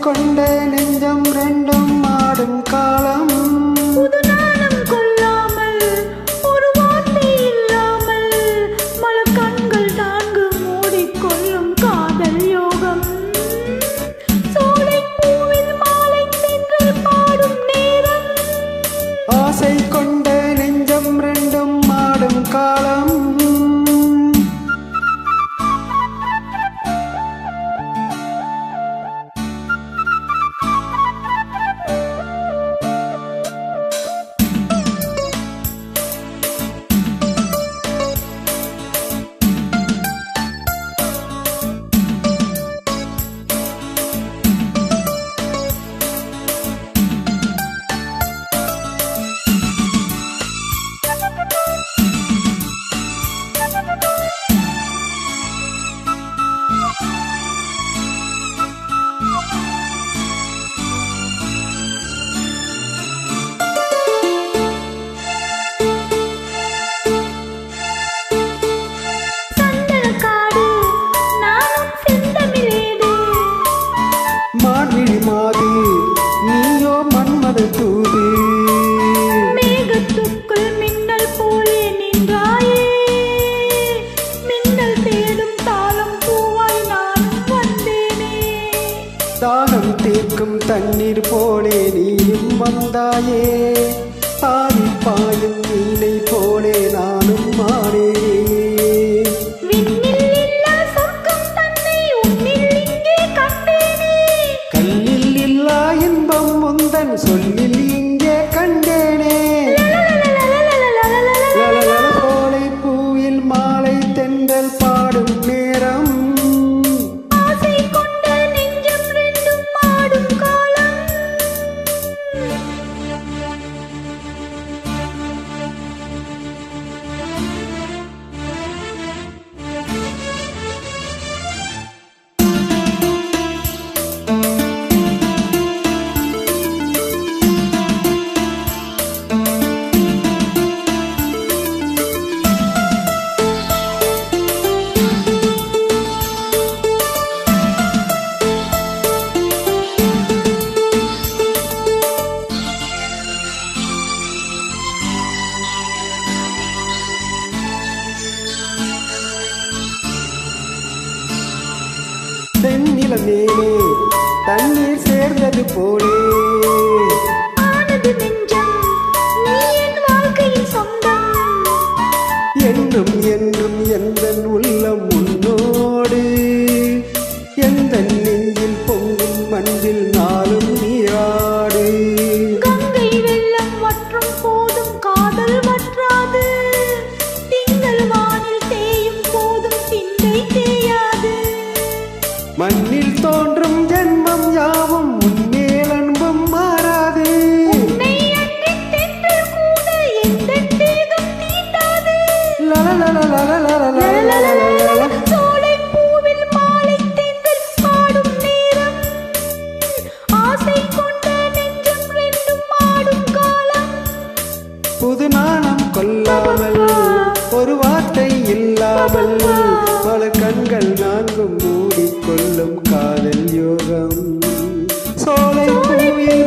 கொண்ட நெஞ்சம் ரெண்டும் ஆடும் காலம். புது நாணம் கொள்ளாமல் ஒரு வார்த்தை இல்லாமல் மலர் கண்கள் நான்கு மூடிக்கொள்ளும் காதல் யோகம். சோலை பூவில் மாலை தென்றல் பாடும் நேரம். ஆசை கொண்ட நெஞ்சம் ரெண்டும் ஆடும் காலம். மாது நீயோ மன்மத தூது. மேகத்துக்குள் மின்னல் போலே நின்றாயே. மின்னல் தேடும் தாளம் பூவாய் நானும் வந்தேனே. தாகம் தீர்க்கும் தண்ணீர் போலே நீயும் வந்தாயே. தாவி பாயும் மீனை போலே நானும் மாறேனே. சொல்லில் இங்கே கண்டேனே. சோலை பூவில் மாலை தென்றல் பாடும் நேரம். ஆசை கொண்ட நெஞ்சம் ரெண்டும் பாடும் காலம். தென்னில மேலே தண்ணீர் சேர்ந்தது போலே ஆனது நெஞ்சம் நீ என் வாழ்க்கையின் சொந்தம். என்றும் என்றும் எந்தன் உள்ளம் உன்னோடு. எந்த நெஞ்சில் பொங்கும் மண்ணில் நாளும் நீராடு. கங்கை வெள்ளம் வற்றும் போதும் காதல் வற்றாது. திங்கள் வானில் தேயும் போதும் சிந்தை தேயாது. மண்ணில் தோன்றும் ஜென்மம் யாவும் உன்மேல் அன்பும் மாறாது. உன்னை அன்றி தென்றல் கூட எந்தன் தேகம் தீண்டாது. சோலை பூவில் மாலை தென்றல் பாடும் நேரம். ஆசை கொண்ட நெஞ்சம் ரெண்டும் ஆடும் காலம். புது நாணம் கொள்ளாமல் ஒரு வார்த்தை இல்லாமல் பல கண்கள் நான்கும் மூடிக்கொள்ளும் காதல் யோகம். சோலை பூவில்